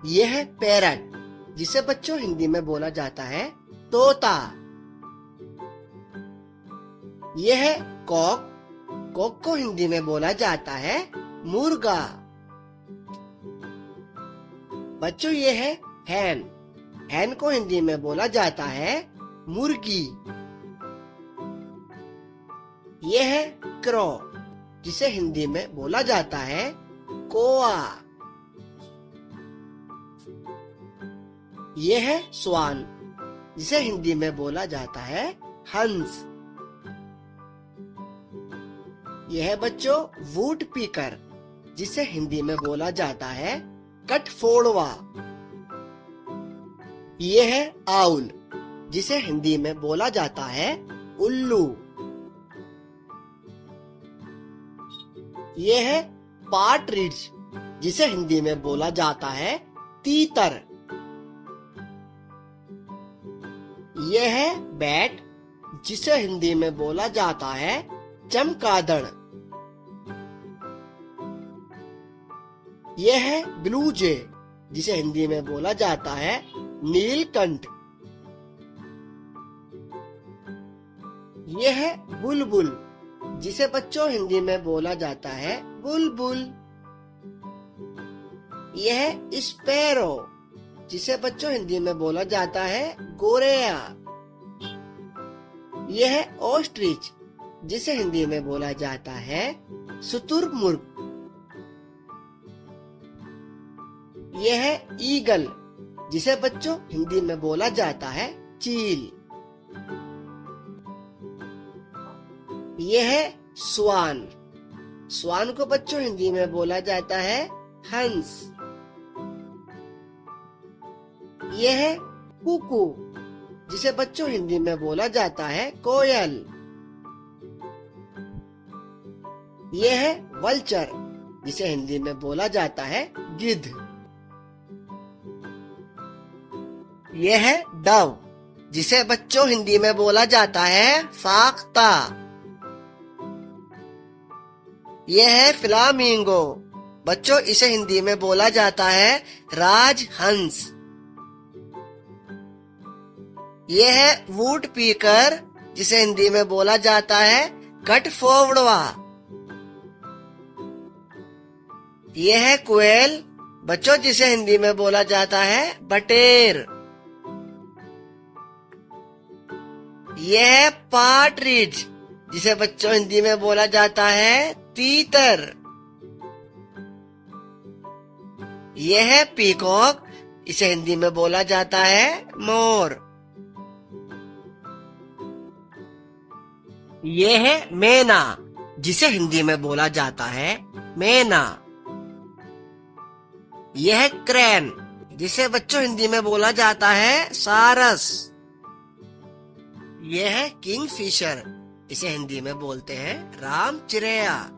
यह है पैरट, जिसे बच्चों हिंदी में बोला जाता है तोता। यह है कॉक, कॉक को हिंदी में बोला जाता है मुर्गा। बच्चों ये है हैन, हैन को हिंदी में बोला जाता है मुर्गी। यह है क्रो, जिसे हिंदी में बोला जाता है कोआ। यह है स्वान, जिसे हिंदी में बोला जाता है हंस। यह है बच्चों वुड पीकर, जिसे हिंदी में बोला जाता है कठफोड़वा। यह है आउल, जिसे हिंदी में बोला जाता है उल्लू। यह है पार्ट्रिज, जिसे हिंदी में बोला जाता है तीतर। यह है बैट, जिसे हिंदी में बोला जाता है चमगादड़। यह है ब्लू जे, जिसे हिंदी में बोला जाता है नीलकंठ। यह है बुलबुल, जिसे बच्चों हिंदी में बोला जाता है बुलबुल। यह है स्पैरो, जिसे बच्चों हिंदी में बोला जाता है गोरेया। यह है ऑस्ट्रिच, जिसे हिंदी में बोला जाता है शुतुरमुर्ग। यह है ईगल, जिसे बच्चों हिंदी में बोला जाता है चील। यह है स्वान, स्वान को बच्चों हिंदी में बोला जाता है हंस। यह है कुकू, जिसे बच्चों हिंदी में बोला जाता है कोयल। यह है वल्चर, जिसे हिंदी में बोला जाता है गिद्ध। यह है डव, जिसे बच्चों हिंदी में बोला जाता है फाख्ता। यह है फ्लामिंगो, बच्चों इसे हिंदी में बोला जाता है राजहंस। यह है वुड पीकर, जिसे हिंदी में बोला जाता है कठफोड़वा। यह है कोयल, बच्चों जिसे हिंदी में बोला जाता है बटेर। यह है पार्ट्रिज, जिसे बच्चों हिंदी में बोला जाता है तीतर। यह है पीकॉक, इसे हिंदी में बोला जाता है मोर। यह है मैना, जिसे हिंदी में बोला जाता है मैना। यह है क्रैन, जिसे बच्चों हिंदी में बोला जाता है सारस। यह है किंगफिशर, इसे हिंदी में बोलते हैं राम चिरैया।